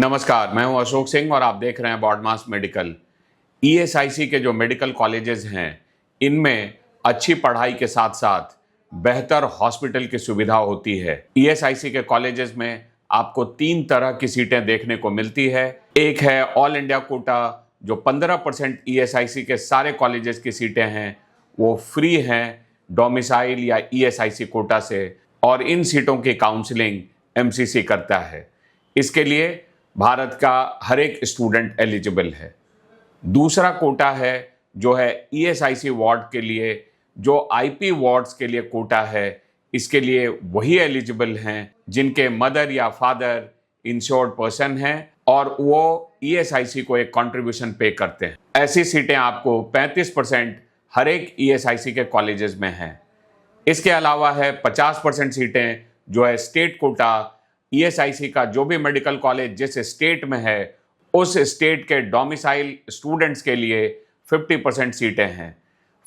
नमस्कार, मैं हूं अशोक सिंह और आप देख रहे हैं बॉडमास मेडिकल। ईएसआईसी के जो मेडिकल कॉलेजेस हैं, इनमें अच्छी पढ़ाई के साथ साथ बेहतर हॉस्पिटल की सुविधा होती है। ईएसआईसी के कॉलेजेस में आपको 3 तरह की सीटें देखने को मिलती है। एक है ऑल इंडिया कोटा, जो 15% ईएसआईसी के सारे कॉलेजेस की सीटें हैं वो फ्री हैं डोमिसाइल या ईएसआईसी कोटा से, और इन सीटों की काउंसलिंग एमसीसी करता है। इसके लिए भारत का हर एक स्टूडेंट एलिजिबल है। दूसरा कोटा है जो है ईएसआईसी वार्ड के लिए, जो आईपी वार्ड्स के लिए कोटा है। इसके लिए वही एलिजिबल हैं जिनके मदर या फादर इंश्योर्ड पर्सन हैं और वो ईएसआईसी को एक कंट्रीब्यूशन पे करते हैं। ऐसी सीटें आपको 35% हर एक ईएसआईसी के कॉलेजेस में हैं। इसके अलावा है 50% सीटें जो है स्टेट कोटा। ईएसआईसी का जो भी मेडिकल कॉलेज जिस स्टेट में है, उस स्टेट के डोमिसाइल स्टूडेंट्स के लिए 50% सीटें हैं।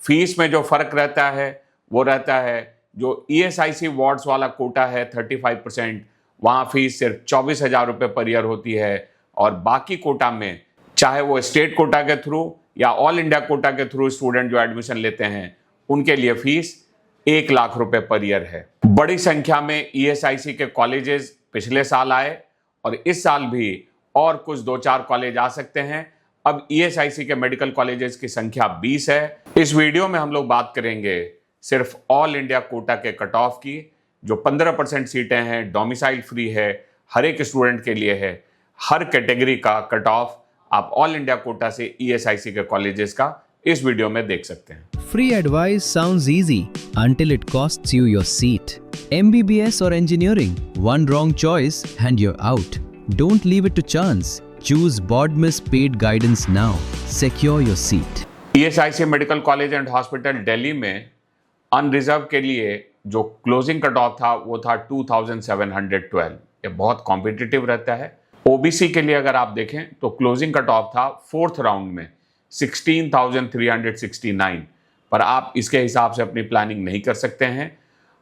फीस में जो फर्क रहता है वो रहता है, जो ईएसआईसी वार्ड्स वाला कोटा है 35%, वहाँ फीस सिर्फ 24,000 रुपये पर ईयर होती है। और बाकी कोटा में चाहे वो स्टेट कोटा के थ्रू या ऑल इंडिया कोटा के थ्रू स्टूडेंट जो एडमिशन लेते हैं, उनके लिए फीस 1 लाख रुपए पर ईयर है। बड़ी संख्या में ईएसआईसी के कॉलेजेस पिछले साल आए और इस साल भी और कुछ 2-4 कॉलेज आ सकते हैं। अब ईएसआईसी के मेडिकल कॉलेजेस की संख्या 20 है। इस वीडियो में हम लोग बात करेंगे सिर्फ ऑल इंडिया कोटा के कट ऑफ की, जो 15% सीटें हैं, डोमिसाइल फ्री है, हर एक स्टूडेंट के लिए है। हर कैटेगरी का कट ऑफ आप ऑल इंडिया कोटा से ईएसआईसी के कॉलेजेस का इस वीडियो में देख सकते हैं। Free advice sounds easy until it costs you your seat. MBBS or engineering, one wrong choice and you're out. Don't leave it to chance. Choose BODMIS paid guidance now. Secure your seat. ESIC medical college and hospital Delhi में unreserved के लिए जो closing cut off था वो था 2712। ये बहुत competitive रहता है। ओबीसी के लिए अगर आप देखें तो क्लोजिंग कट ऑफ था 4th राउंड में 16,369, पर आप इसके हिसाब से अपनी प्लानिंग नहीं कर सकते हैं।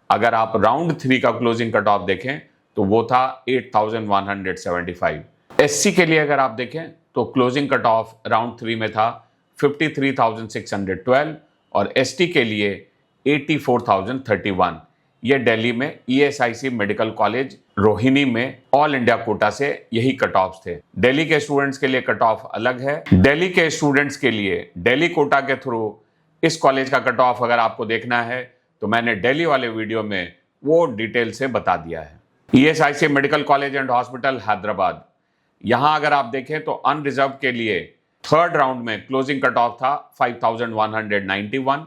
अगर आप राउंड 3 का क्लोजिंग कट ऑफ देखें तो वो था 8,175। एससी के लिए अगर आप देखें तो क्लोजिंग कट ऑफ राउंड 3 में था 53,612 और एसटी के लिए 84,031। ये दिल्ली में ईएसआईसी मेडिकल कॉलेज रोहिणी में ऑल इंडिया कोटा से यही कट ऑफ थे। दिल्ली के स्टूडेंट्स के लिए कट ऑफ अलग है। दिल्ली के स्टूडेंट्स के लिए दिल्ली कोटा के थ्रू इस कॉलेज का कट ऑफ अगर आपको देखना है तो मैंने दिल्ली वाले वीडियो में वो डिटेल से बता दिया है। ESIC medical college and hospital Hyderabad, यहां अगर आप देखें तो अनरिजर्व के लिए 3rd राउंड में क्लोजिंग कट ऑफ था 5,191।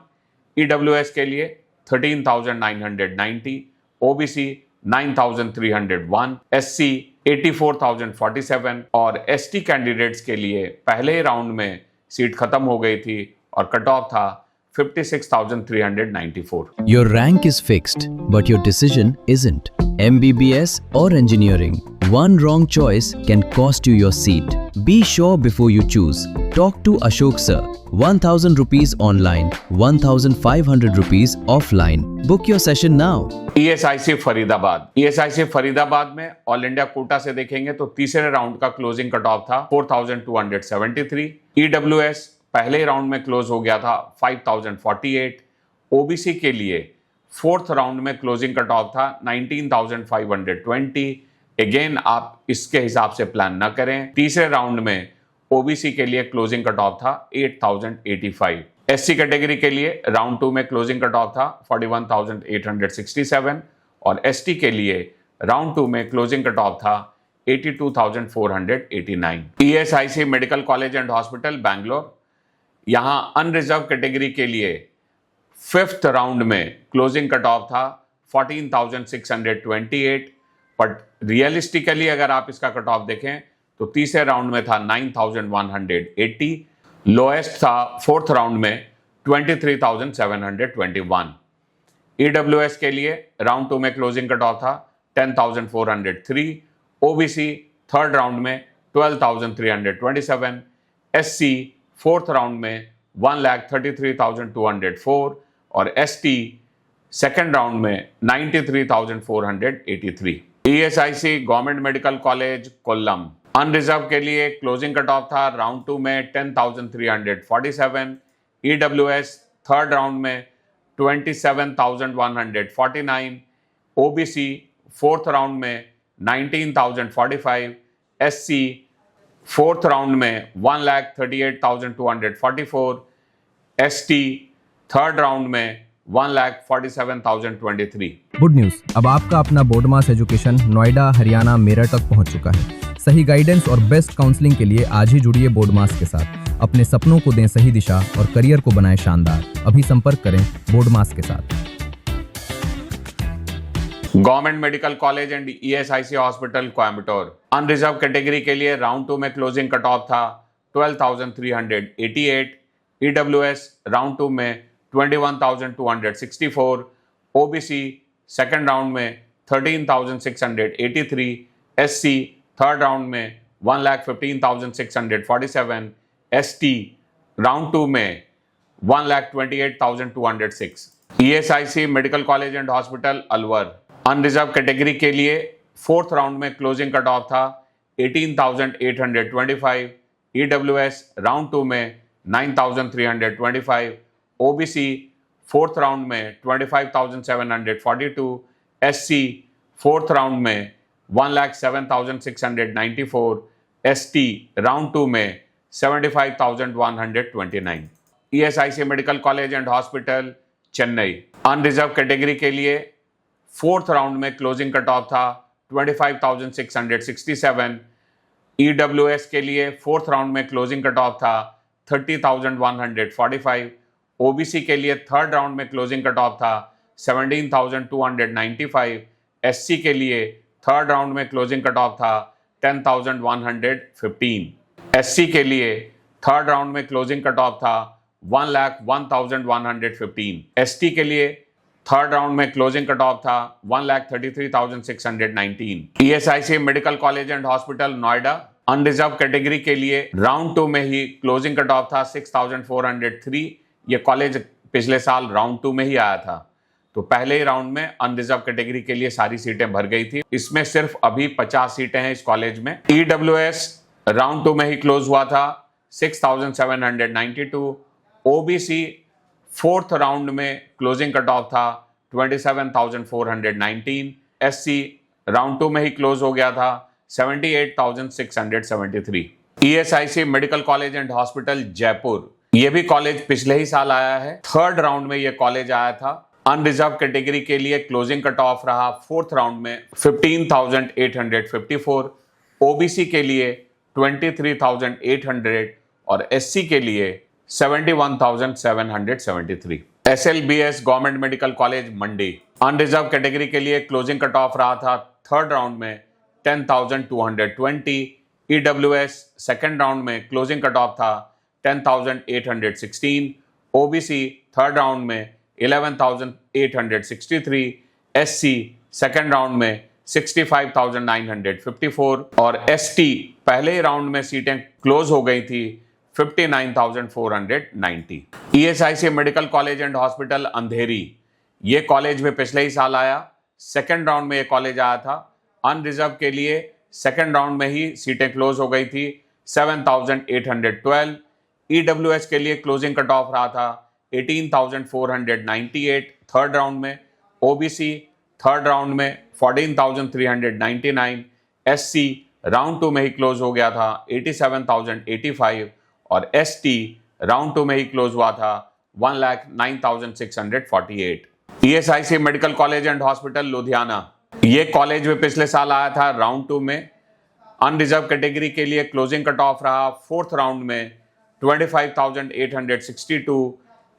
ईडब्ल्यूएस के लिए 13,990, ओबीसी 9,301, एससी 84,047 और एसटी कैंडिडेट्स के लिए पहले ही राउंड में सीट खत्म हो गई थी और कट ऑफ था 56,394। Your rank is fixed, but your decision isn't. MBBS or engineering, one wrong choice can cost you your seat. Be sure before you choose. Talk to Ashok sir. 1,000 rupees online, 1,500 rupees offline. Book your session now. ESIC Faridabad, ESIC Faridabad में all India quota से देखेंगे तो तीसरे round का closing cut off था 4,273। EWS पहले round में close हो गया था 5,048। ओबीसी के लिए 4th राउंड में क्लोजिंग कट ऑफ था 19,520। अगेन आप इसके हिसाब से प्लान ना करें। तीसरे राउंड में ओबीसी के लिए क्लोजिंग कट ऑफ था 8,085। एससी कैटेगरी के लिए राउंड 2 में क्लोजिंग कट ऑफ था 41,867 और एसटी के लिए राउंड 2 में क्लोजिंग कट ऑफ था 82,489। ESIC medical college and hospital Bangalore, यहां अनरिजर्व कैटेगरी के लिए 5th राउंड में क्लोजिंग कट ऑफ था 14,628, बट रियलिस्टिकली अगर आप इसका कट ऑफ देखें तो तीसरे राउंड में था 9,180, लोएस्ट था 4th राउंड में 23,721। ईडब्ल्यूएस के लिए राउंड 2 में क्लोजिंग कट ऑफ था 10,403, ओबीसी 3rd राउंड में 12,327, एससी 4th राउंड में 1,33,204 और एसटी 2nd राउंड में 93,483। ESIC government medical college Kollam, unreserved के लिए क्लोजिंग कट ऑफ था राउंड 2 में 10,347, ईडब्ल्यूएस थर्ड राउंड में 27,149, ओबीसी फोर्थ राउंड में 19,045, एससी फोर्थ राउंड में 1,38,244, एसटी थर्ड राउंड में 1,47,023। गुड न्यूज, अब आपका अपना बोर्ड मास एजुकेशन नोएडा, हरियाणा, मेरठ तक पहुंच चुका है। सही गाइडेंस और बेस्ट काउंसलिंग के लिए आज ही जुड़िए बोर्ड मास के साथ। अपने सपनों को दें सही दिशा और करियर को बनाएं शानदार। अभी संपर्क करें बोर्ड मास के साथ। Government medical college and ESIC hospital Coimbatore, unreserved category के लिए राउंड 2 में क्लोजिंग कट ऑफ था 12,388, ईडब्ल्यूएस राउंड 2 में 21,264, ओबीसी सेकंड राउंड में 13,683, एससी थर्ड राउंड में 1,15,647, एसटी राउंड 2 में 1,28,206। ESIC medical college and hospital Alwar, unreserved category के लिए फोर्थ राउंड में क्लोजिंग कट ऑफ था 18,825, ईडब्ल्यूएस राउंड 2 में 9,325, ओबीसी फोर्थ राउंड में 25,742, एससी फोर्थ राउंड में 1,07,694, एसटी राउंड 2 में 75,129। ESIC medical college and hospital Chennai, unreserved category के लिए फोर्थ राउंड में क्लोजिंग कट ऑफ था 25,667, ईडब्ल्यूएस के लिए फोर्थ राउंड में क्लोजिंग कट ऑफ था 30,145, ओबीसी के लिए थर्ड राउंड में क्लोजिंग कट ऑफ था 17,295, एससी के लिए थर्ड राउंड में क्लोजिंग कट ऑफ था 10,115, एससी के लिए थर्ड राउंड में क्लोजिंग कट ऑफ था 1,01,115, एसटी के लिए थर्ड राउंड में क्लोजिंग कट ऑफ था 1,33,619। ESIC medical college and hospital Noida, unreserved category के लिए राउंड 2 में ही क्लोजिंग कट ऑफ था 6,403। ये कॉलेज पिछले साल राउंड 2 में ही आया था, तो पहले ही राउंड में अनरिजर्व कैटेगरी के लिए सारी सीटें भर गई थी। इसमें सिर्फ अभी 50 सीटें हैं इस कॉलेज में। ईडब्ल्यूएस राउंड 2 में ही क्लोज हुआ था 6,792, ओबीसी फोर्थ राउंड में क्लोजिंग कट ऑफ था 27,419, एससी राउंड 2 में ही क्लोज हो गया था 78,673। ESIC medical college and hospital Jaipur, ये भी कॉलेज पिछले ही साल आया है। थर्ड राउंड में ये कॉलेज आया था। अनरिजर्व कैटेगरी के लिए क्लोजिंग कट ऑफ रहा फोर्थ राउंड में 15,854, ओबीसी के लिए 23,800 और एससी के लिए 71,773। एसएलबीएस गवर्नमेंट मेडिकल कॉलेज मंडी, अनरिजर्व कैटेगरी के लिए क्लोजिंग कट ऑफ रहा था थर्ड राउंड में 10,220, ईडब्ल्यूएस सेकेंड राउंड में क्लोजिंग कट ऑफ था 10,816, ओबीसी थर्ड राउंड में 11,863, एससी सेकेंड राउंड में 65,954 और एसटी पहले ही राउंड में सीटें क्लोज हो गई थी 59,490। ESIC medical college and hospital Andheri, ये कॉलेज में पिछले ही साल आया। सेकेंड राउंड में ये कॉलेज आया था। अनरिजर्व के लिए सेकेंड राउंड में ही सीटें क्लोज हो गई थी 7,812। ईडब्ल्यूएस के लिए क्लोजिंग कट ऑफ रहा था 18,498 थर्ड राउंड में, ओबीसी थर्ड राउंड में 14,399, एससी राउंड 2 में ही क्लोज हो गया था 87,085 और एसटी राउंड 2 में ही क्लोज हुआ था 1,09,648। ESIC medical college and hospital Ludhiana, ये कॉलेज में पिछले साल आया था राउंड 2 में। अनरिजर्व कैटेगरी के लिए क्लोजिंग कट ऑफ रहा फोर्थ राउंड में 25,862,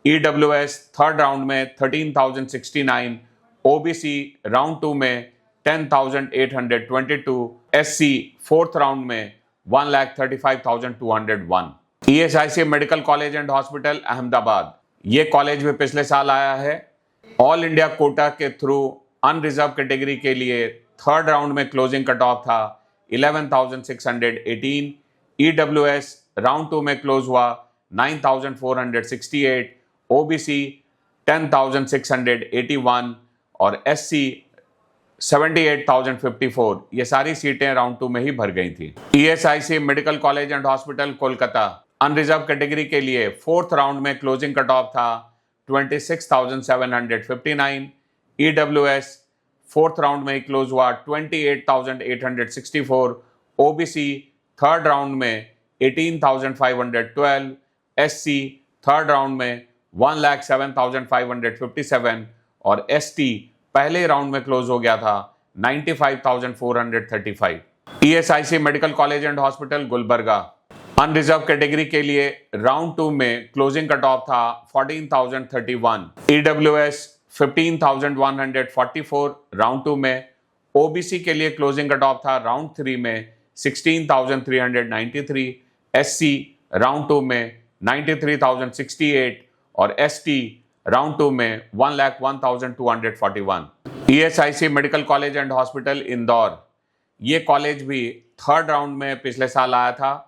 ईडब्ल्यूएस थर्ड राउंड में 13,069, ओबीसी राउंड 2 में 10,822, एससी फोर्थ राउंड में 1,35,201। ESIC medical college and hospital Ahmedabad, ये कॉलेज में पिछले साल आया है। ऑल इंडिया कोटा के थ्रू अनरिजर्व कैटेगरी के लिए थर्ड राउंड में क्लोजिंग कट ऑफ था 11,618, ईडब्ल्यूएस राउंड 2 में क्लोज हुआ 9,468, ओबीसी 10,681 और एससी 78,054, ये सारी सीटें राउंड 2 में ही भर गई थी। ESIC medical college and hospital Kolkata unreserved category के लिए फोर्थ राउंड में क्लोजिंग कट ऑफ था 26,759। EWS फोर्थ राउंड में ही क्लोज हुआ 28,864। OBC थर्ड राउंड में 18,512। SC थर्ड राउंड में 1,07,557 और ST पहले राउंड में क्लोज हो गया था 95,435। ESIC medical college and hospital Gulbarga unreserved category के लिए राउंड 2 में क्लोजिंग कट ऑफ था 14,031। EWS 15,144 राउंड 2 में। OBC के लिए क्लोजिंग कट ऑफ था राउंड 3 में 16,393। SC राउंड 2 में 93,068 और ST राउंड 2 में 1,01,241। ESIC medical college and hospital Indore, ये कॉलेज भी थर्ड राउंड में पिछले साल आया था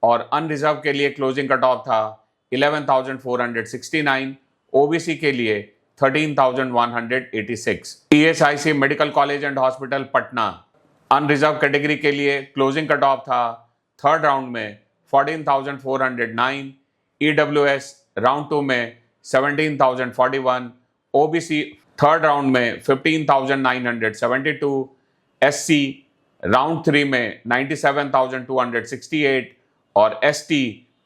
और अनरिजर्व के लिए क्लोजिंग कट ऑफ था 11,469। OBC के लिए 13,186। ESIC medical college and hospital Patna unreserved category के लिए क्लोजिंग कट ऑफ था थर्ड राउंड में 14,409। EWS राउंड 2 में 17,041। OBC थर्ड राउंड में 15,972। SC राउंड 3 में 97,268 और ST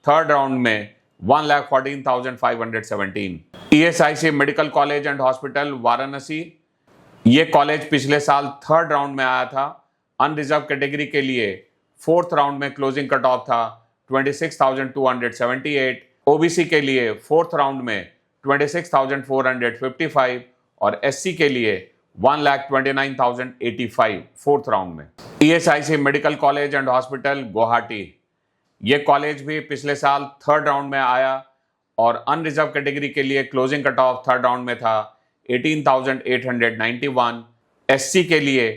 थर्ड राउंड में 1,14,517। ESIC medical college and hospital Varanasi, ये कॉलेज पिछले साल थर्ड राउंड में आया था। अनरिजर्व कैटेगरी के लिए फोर्थ राउंड में क्लोजिंग कट ऑफ था 26,278। OBC के लिए फोर्थ राउंड में 26,455 और SC के लिए 1,29,085 फोर्थ राउंड में। ESIC medical college and hospital Guwahati, ये कॉलेज भी पिछले साल थर्ड राउंड में आया और अनरिजर्व कैटेगरी के लिए closing cut of third round में था 18,891। SC के लिए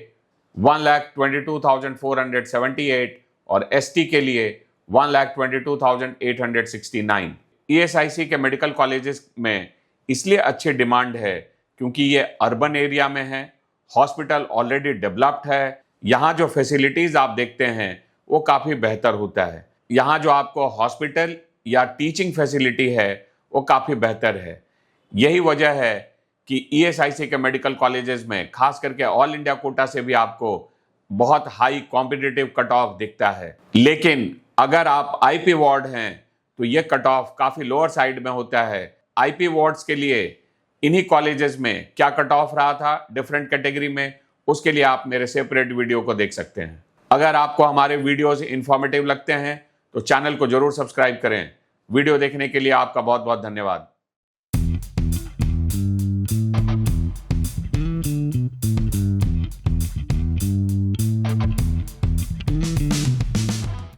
1,22,478 और ST के लिए 1,22,869। ESIC के मेडिकल कॉलेजेस में इसलिए अच्छी डिमांड है क्योंकि ये अर्बन एरिया में है, हॉस्पिटल ऑलरेडी डेवलप्ड है, यहाँ जो फैसिलिटीज़ आप देखते हैं वो काफ़ी बेहतर होता है। यहाँ जो आपको हॉस्पिटल या टीचिंग फैसिलिटी है वो काफ़ी बेहतर है। यही वजह है कि ESIC के मेडिकल कॉलेजेस में खास करके ऑल इंडिया कोटा से भी आपको बहुत हाई कॉम्पिटिटिव कट ऑफ दिखता है। लेकिन अगर आप IP वार्ड हैं तो ये कट ऑफ काफ़ी लोअर साइड में होता है। IP वार्ड्स के लिए इन्हीं कॉलेजेस में क्या कट ऑफ रहा था डिफरेंट कैटेगरी में, उसके लिए आप मेरे सेपरेट वीडियो को देख सकते हैं। अगर आपको हमारे वीडियोस इंफॉर्मेटिव लगते हैं तो चैनल को जरूर सब्सक्राइब करें। वीडियो देखने के लिए आपका बहुत बहुत धन्यवाद।